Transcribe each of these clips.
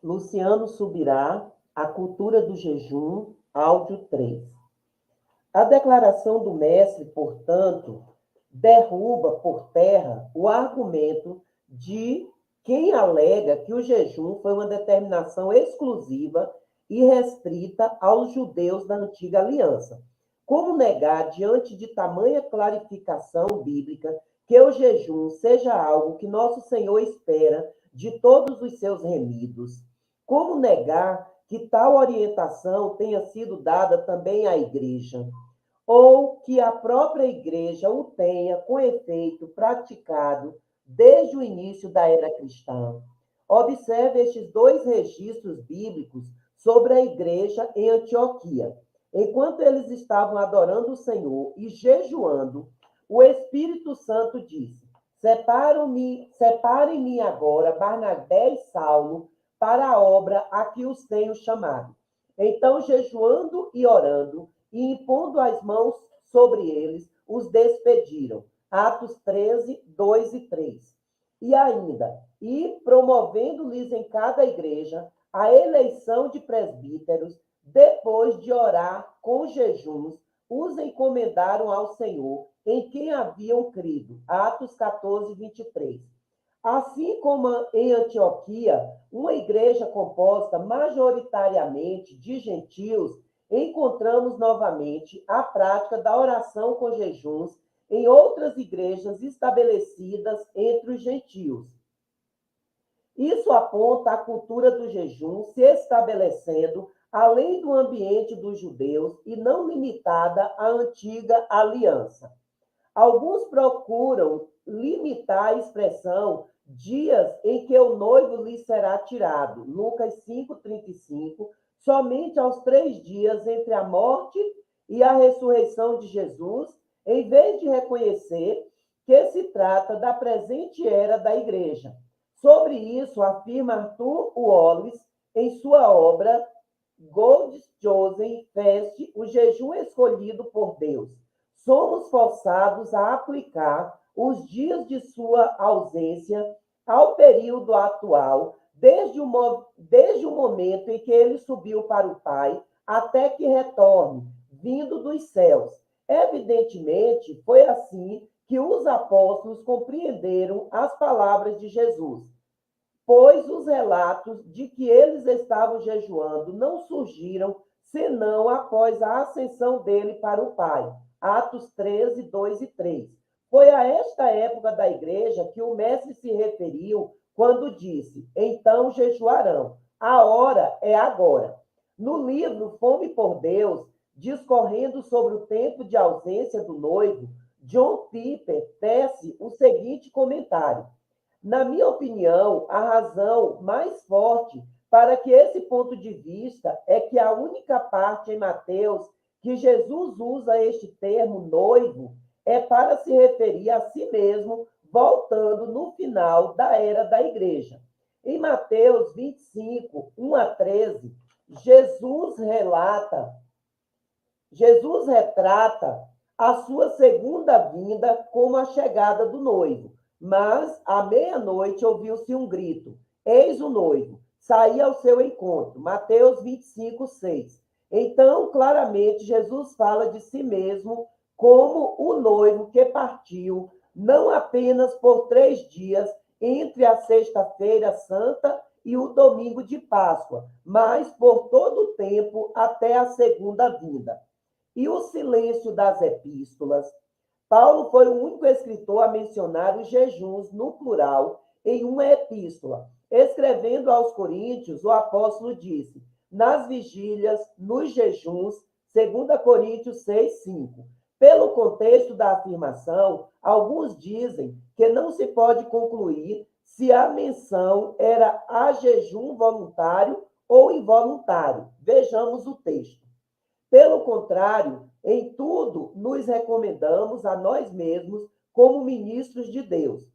Luciano Subirá, A Cultura do Jejum, áudio 3. A declaração do mestre, portanto, derruba por terra o argumento de quem alega que o jejum foi uma determinação exclusiva e restrita aos judeus da antiga aliança. Como negar, diante de tamanha clarificação bíblica, que o jejum seja algo que nosso Senhor espera de todos os seus remidos? Como negar que tal orientação tenha sido dada também à igreja? Ou que a própria igreja o tenha, com efeito, praticado desde o início da era cristã? Observe estes dois registros bíblicos sobre a igreja em Antioquia. Enquanto eles estavam adorando o Senhor e jejuando, o Espírito Santo disse: Separem-me agora Barnabé e Saulo para a obra a que os tenho chamado. Então, jejuando e orando, e impondo as mãos sobre eles, os despediram. Atos 13, 2 e 3. E ainda, e promovendo-lhes em cada igreja a eleição de presbíteros, depois de orar com jejuns, os encomendaram ao Senhor, em quem haviam crido. Atos 14, 23. Assim como em Antioquia, uma igreja composta majoritariamente de gentios, encontramos novamente a prática da oração com jejuns em outras igrejas estabelecidas entre os gentios. Isso aponta a cultura do jejum se estabelecendo além do ambiente dos judeus e não limitada à antiga aliança. Alguns procuram limitar a expressão dias em que o noivo lhe será tirado, Lucas 5:35, somente aos 3 dias entre a morte e a ressurreição de Jesus, em vez de reconhecer que se trata da presente era da igreja. Sobre isso, afirma Arthur Wallace em sua obra God's Chosen Fast, o jejum escolhido por Deus. Somos forçados a aplicar os dias de sua ausência ao período atual, desde o momento em que ele subiu para o Pai, até que retorne, vindo dos céus. Evidentemente, foi assim que os apóstolos compreenderam as palavras de Jesus, pois os relatos de que eles estavam jejuando não surgiram senão após a ascensão dele para o Pai. Atos 13, 2 e 3. Foi a esta época da igreja que o mestre se referiu quando disse: então jejuarão. A hora é agora. No livro Fome por Deus, discorrendo sobre o tempo de ausência do noivo, John Piper tece o seguinte comentário: na minha opinião, a razão mais forte para que esse ponto de vista é que a única parte em Mateus que Jesus usa este termo noivo é para se referir a si mesmo, voltando no final da era da igreja. Em Mateus 25, 1 a 13, Jesus retrata a sua segunda vinda como a chegada do noivo. Mas, à meia-noite, ouviu-se um grito: eis o noivo, saí ao seu encontro. Mateus 25, 6. Então, claramente, Jesus fala de si mesmo como o noivo que partiu, não apenas por 3 dias, entre a Sexta-feira Santa e o domingo de Páscoa, mas por todo o tempo até a segunda vinda. E o silêncio das epístolas. Paulo foi o único escritor a mencionar os jejuns no plural em uma epístola. Escrevendo aos Coríntios, o apóstolo disse: nas vigílias, nos jejuns, 2 Coríntios 6, 5. Pelo contexto da afirmação, alguns dizem que não se pode concluir se a menção era a jejum voluntário ou involuntário. Vejamos o texto. Pelo contrário, em tudo nos recomendamos a nós mesmos como ministros de Deus,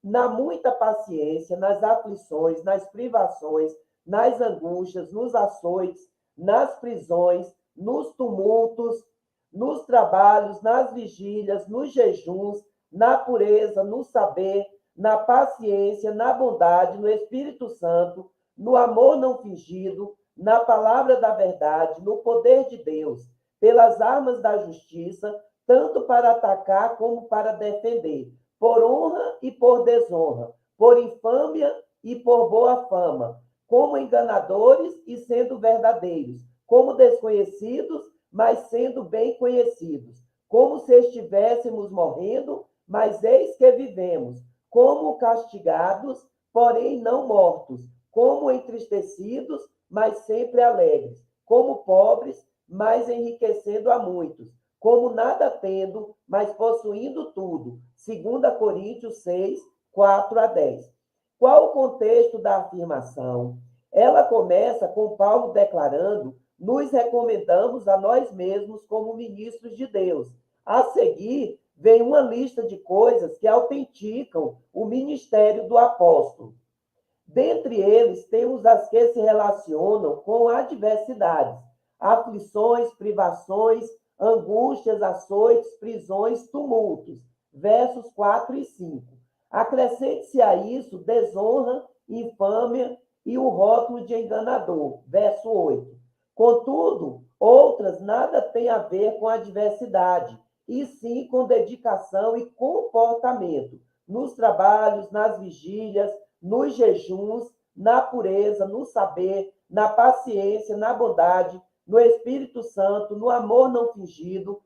na muita paciência, nas aflições, nas privações, nas angústias, nos açoites, nas prisões, nos tumultos, nos trabalhos, nas vigílias, nos jejuns, na pureza, no saber, na paciência, na bondade, no Espírito Santo, no amor não fingido, na palavra da verdade, no poder de Deus, pelas armas da justiça, tanto para atacar como para defender, por honra e por desonra, por infâmia e por boa fama, como enganadores e sendo verdadeiros, como desconhecidos, mas sendo bem conhecidos, como se estivéssemos morrendo, mas eis que vivemos, como castigados, porém não mortos, como entristecidos, mas sempre alegres, como pobres, mas enriquecendo a muitos, como nada tendo, mas possuindo tudo. 2 Coríntios 6, 4 a 10. Qual o contexto da afirmação? Ela começa com Paulo declarando: nos recomendamos a nós mesmos como ministros de Deus. A seguir, vem uma lista de coisas que autenticam o ministério do apóstolo. Dentre eles, temos as que se relacionam com adversidades, aflições, privações, angústias, açoites, prisões, tumultos. Versos 4 e 5. Acrescente-se a isso desonra, infâmia e o rótulo de enganador. Verso 8. Contudo, outras nada têm a ver com adversidade, e sim com dedicação e comportamento, nos trabalhos, nas vigílias, nos jejuns, na pureza, no saber, na paciência, na bondade, no Espírito Santo, no amor não fingido,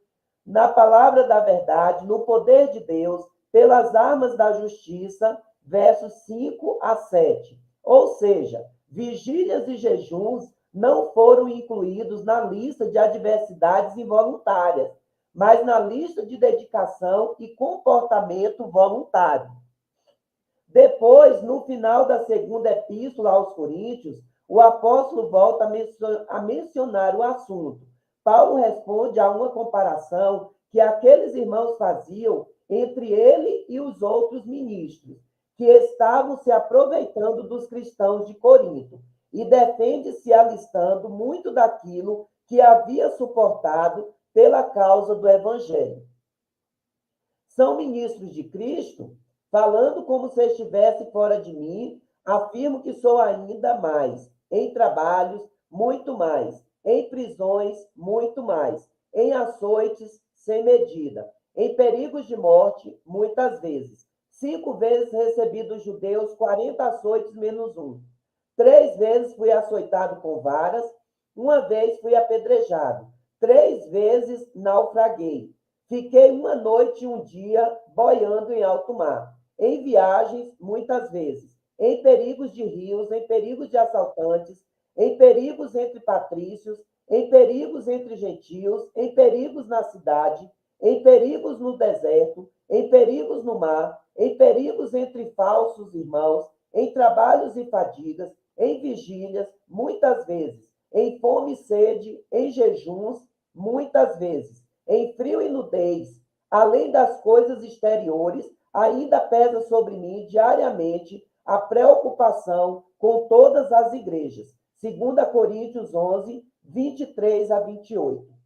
na palavra da verdade, no poder de Deus, pelas armas da justiça, versos 5 a 7. Ou seja, vigílias e jejuns não foram incluídos na lista de adversidades involuntárias, mas na lista de dedicação e comportamento voluntário. Depois, no final da segunda epístola aos Coríntios, o apóstolo volta a mencionar o assunto. Paulo responde a uma comparação que aqueles irmãos faziam entre ele e os outros ministros, que estavam se aproveitando dos cristãos de Corinto, e defende-se alistando muito daquilo que havia suportado pela causa do evangelho. São ministros de Cristo? Falando como se estivesse fora de mim, afirmo que sou ainda mais. Em trabalhos, muito mais. Em prisões, muito mais. Em açoites, sem medida. Em perigos de morte, muitas vezes. 5 vezes recebi dos judeus 40 açoites menos um. 3 vezes fui açoitado com varas. 1 vez fui apedrejado. 3 vezes naufraguei. Fiquei 1 noite e 1 dia boiando em alto mar. Em viagens, muitas vezes. Em perigos de rios, em perigos de assaltantes, em perigos entre patrícios, em perigos entre gentios, em perigos na cidade, em perigos no deserto, em perigos no mar, em perigos entre falsos irmãos, em trabalhos e fadigas, em vigílias, muitas vezes, em fome e sede, em jejuns, muitas vezes, em frio e nudez, além das coisas exteriores, ainda pesa sobre mim diariamente a preocupação com todas as igrejas. 2 Coríntios 11, 23 a 28.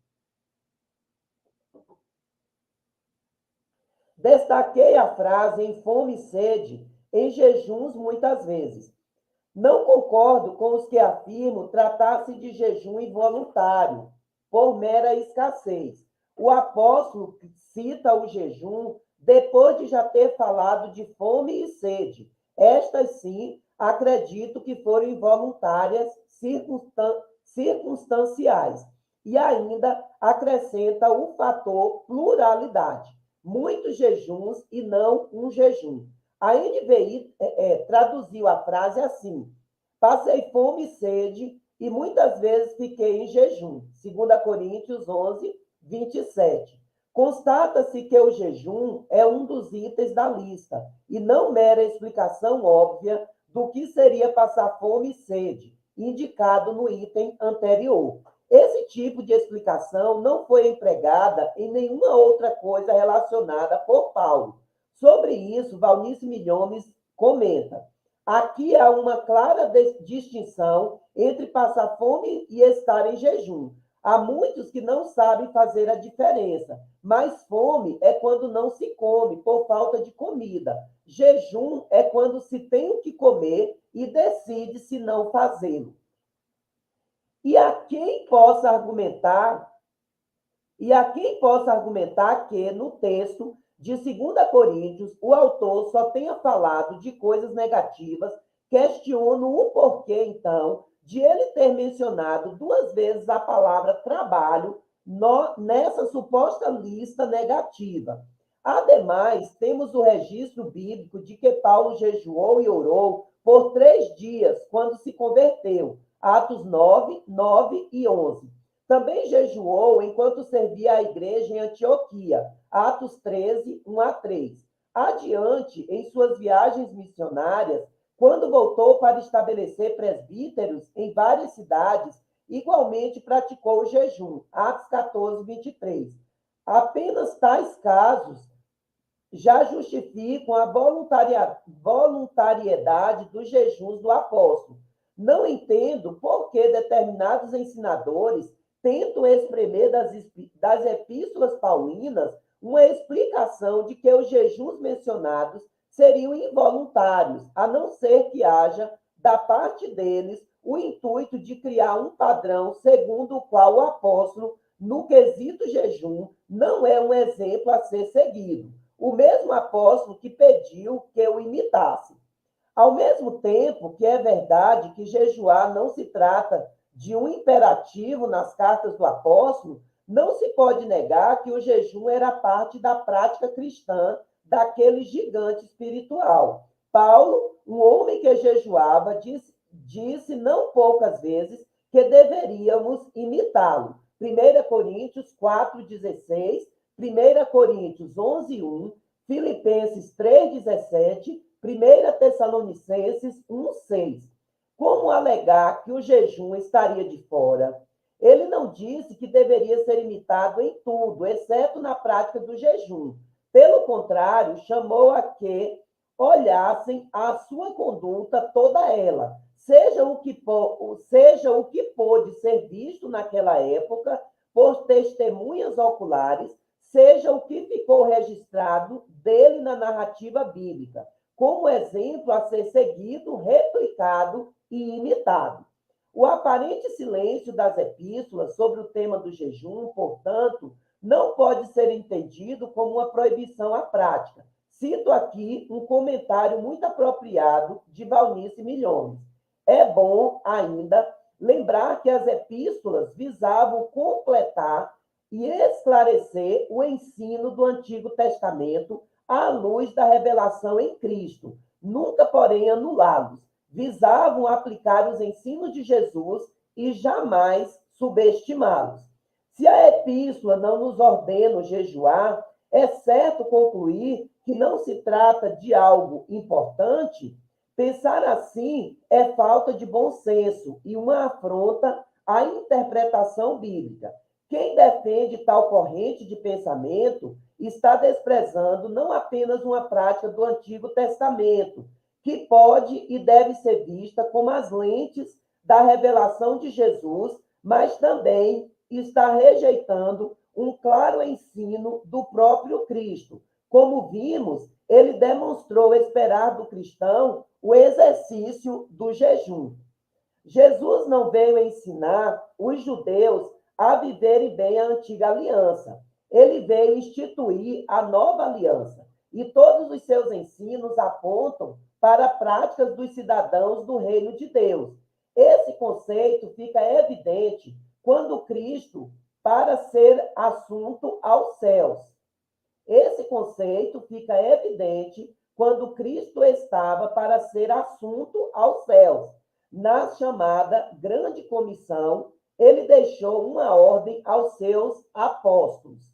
Destaquei a frase em fome e sede, em jejuns muitas vezes. Não concordo com os que afirmam tratar-se de jejum involuntário, por mera escassez. O apóstolo cita o jejum depois de já ter falado de fome e sede. Estas, sim, acredito que foram involuntárias, circunstanciais. E ainda acrescenta o fator pluralidade. Muitos jejuns e não um jejum. A NVI traduziu a frase assim: passei fome e sede e muitas vezes fiquei em jejum. 2 Coríntios 11, 27. Constata-se que o jejum é um dos itens da lista e não mera explicação óbvia do que seria passar fome e sede, indicado no item anterior. Esse tipo de explicação não foi empregada em nenhuma outra coisa relacionada por Paulo. Sobre isso, Valnice Milhomes comenta: aqui há uma clara distinção entre passar fome e estar em jejum. Há muitos que não sabem fazer a diferença, mas fome é quando não se come por falta de comida. Jejum é quando se tem o que comer e decide se não fazê-lo. E a quem possa argumentar, que no texto de 2 Coríntios o autor só tenha falado de coisas negativas, questiono o porquê, então, de ele ter mencionado 2 vezes a palavra trabalho nessa suposta lista negativa. Ademais, temos o registro bíblico de que Paulo jejuou e orou por 3 dias quando se converteu. Atos 9, 9 e 11. Também jejuou enquanto servia a igreja em Antioquia. Atos 13, 1 a 3. Adiante, em suas viagens missionárias, quando voltou para estabelecer presbíteros em várias cidades, igualmente praticou o jejum. Atos 14, 23. Apenas tais casos já justificam a voluntariedade dos jejuns do apóstolo. Não entendo por que determinados ensinadores tentam espremer das epístolas paulinas uma explicação de que os jejuns mencionados seriam involuntários, a não ser que haja, da parte deles, o intuito de criar um padrão segundo o qual o apóstolo, no quesito jejum, não é um exemplo a ser seguido. O mesmo apóstolo que pediu que o imitasse. Ao mesmo tempo que é verdade que jejuar não se trata de um imperativo nas cartas do apóstolo, não se pode negar que o jejum era parte da prática cristã daquele gigante espiritual. Paulo, um homem que jejuava, disse não poucas vezes que deveríamos imitá-lo. 1 Coríntios 4,16, 1 Coríntios 11:1, Filipenses 3,17, 1 Tessalonicenses 1,6. Como alegar que o jejum estaria de fora? Ele não disse que deveria ser imitado em tudo, exceto na prática do jejum. Pelo contrário, chamou a que olhassem a sua conduta toda ela, seja o que pôde ser visto naquela época por testemunhas oculares, seja o que ficou registrado dele na narrativa bíblica, como exemplo a ser seguido, replicado e imitado. O aparente silêncio das epístolas sobre o tema do jejum, portanto, não pode ser entendido como uma proibição à prática. Cito aqui um comentário muito apropriado de Valnice Milhomes. É bom, ainda, lembrar que as epístolas visavam completar e esclarecer o ensino do Antigo Testamento à luz da revelação em Cristo, nunca, porém, anulá-los. Visavam aplicar os ensinos de Jesus e jamais subestimá-los. Se a epístola não nos ordena jejuar, é certo concluir que não se trata de algo importante. Pensar assim é falta de bom senso e uma afronta à interpretação bíblica. Quem defende tal corrente de pensamento está desprezando não apenas uma prática do Antigo Testamento, que pode e deve ser vista como as lentes da revelação de Jesus, mas também está rejeitando um claro ensino do próprio Cristo. Como vimos, ele demonstrou esperar do cristão o exercício do jejum. Jesus não veio ensinar os judeus a viverem bem a antiga aliança. Ele veio instituir a nova aliança. E todos os seus ensinos apontam para práticas dos cidadãos do reino de Deus. Esse conceito fica evidente quando Cristo, para ser assunto aos céus. Esse conceito fica evidente quando Cristo estava para ser assunto aos céus. Na chamada Grande Comissão, ele deixou uma ordem aos seus apóstolos.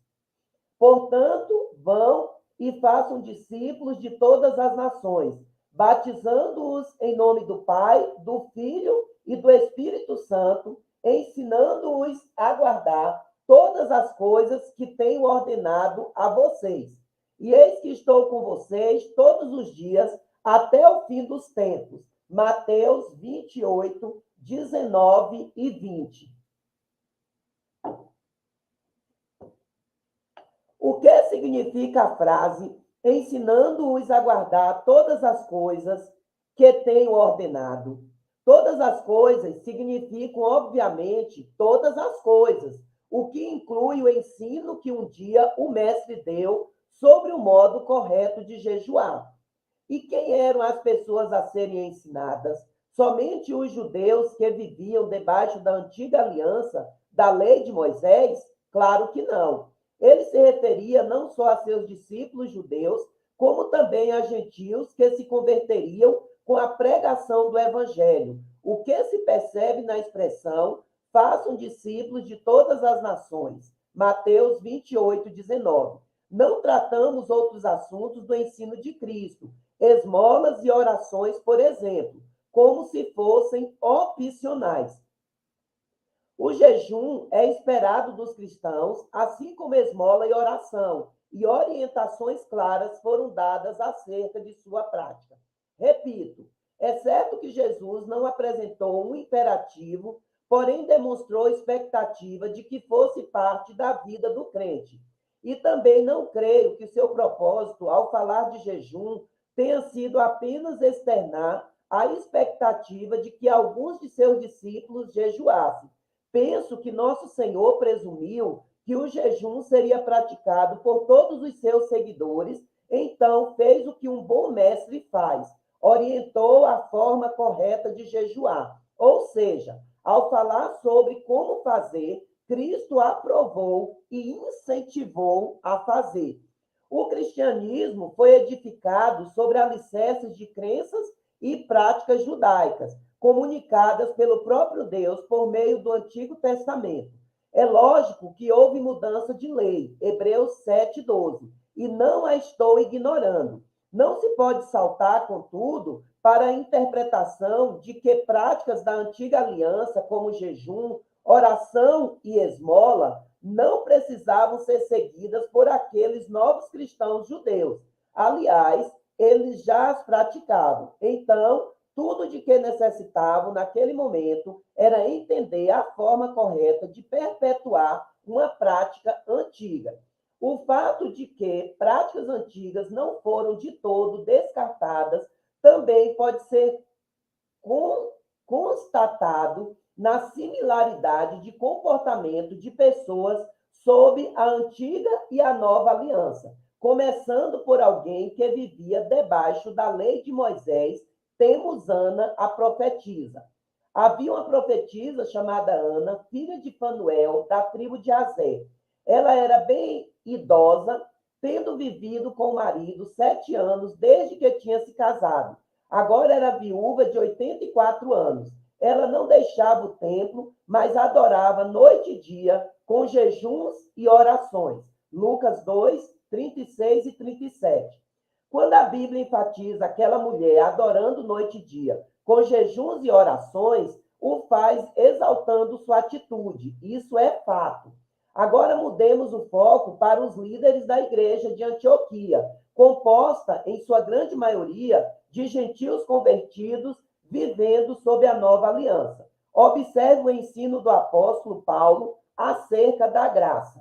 Portanto, vão e façam discípulos de todas as nações, batizando-os em nome do Pai, do Filho e do Espírito Santo, ensinando-os a guardar todas as coisas que tenho ordenado a vocês. E eis que estou com vocês todos os dias até o fim dos tempos. Mateus 28, 19 e 20. O que significa a frase ensinando-os a guardar todas as coisas que tenho ordenado. Todas as coisas significam, obviamente, todas as coisas, o que inclui o ensino que um dia o mestre deu sobre o modo correto de jejuar. E quem eram as pessoas a serem ensinadas? Somente os judeus que viviam debaixo da antiga aliança, da lei de Moisés? Claro que não. Ele se referia não só a seus discípulos judeus, como também a gentios que se converteriam com a pregação do evangelho. O que se percebe na expressão façam discípulos de todas as nações. Mateus 28:19. Não tratamos outros assuntos do ensino de Cristo, esmolas e orações, por exemplo, como se fossem opcionais. O jejum é esperado dos cristãos, assim como esmola e oração, e orientações claras foram dadas acerca de sua prática. Repito, é certo que Jesus não apresentou um imperativo, porém demonstrou expectativa de que fosse parte da vida do crente. E também não creio que seu propósito, ao falar de jejum, tenha sido apenas externar a expectativa de que alguns de seus discípulos jejuassem. Penso que nosso Senhor presumiu que o jejum seria praticado por todos os seus seguidores, então fez o que um bom mestre faz, orientou a forma correta de jejuar. Ou seja, ao falar sobre como fazer, Cristo aprovou e incentivou a fazer. O cristianismo foi edificado sobre alicerces de crenças e práticas judaicas, comunicadas pelo próprio Deus por meio do Antigo Testamento. É lógico que houve mudança de lei, Hebreus 7:12, e não a estou ignorando. Não se pode saltar, contudo, para a interpretação de que práticas da antiga aliança, como jejum, oração e esmola, não precisavam ser seguidas por aqueles novos cristãos judeus. Aliás, eles já as praticavam. Então, tudo de que necessitavam naquele momento era entender a forma correta de perpetuar uma prática antiga. O fato de que práticas antigas não foram de todo descartadas também pode ser constatado na similaridade de comportamento de pessoas sob a antiga e a nova aliança, começando por alguém que vivia debaixo da lei de Moisés. Temos Ana, a profetisa. Havia uma profetisa chamada Ana, filha de Fanuel, da tribo de Aser. Ela era bem idosa, tendo vivido com o marido 7 anos desde que tinha se casado. Agora era viúva de 84 anos. Ela não deixava o templo, mas adorava noite e dia, com jejuns e orações. Lucas 2, 36 e 37. Quando a Bíblia enfatiza aquela mulher adorando noite e dia, com jejuns e orações, o faz exaltando sua atitude. Isso é fato. Agora mudemos o foco para os líderes da igreja de Antioquia, composta, em sua grande maioria, de gentios convertidos vivendo sob a nova aliança. Observe o ensino do apóstolo Paulo acerca da graça.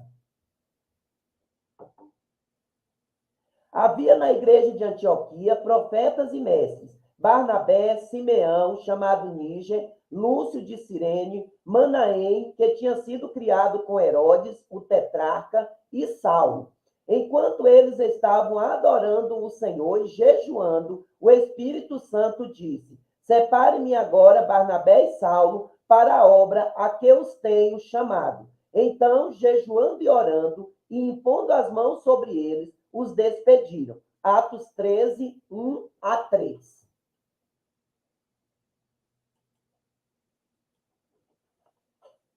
Havia na igreja de Antioquia profetas e mestres: Barnabé, Simeão, chamado Níger, Lúcio de Cirene, Manaém, que tinha sido criado com Herodes, o tetrarca, e Saulo. Enquanto eles estavam adorando o Senhor e jejuando, o Espírito Santo disse: Separe-me agora Barnabé e Saulo para a obra a que os tenho chamado. Então, jejuando e orando, e impondo as mãos sobre eles, os despediram. Atos 13, 1 a 3.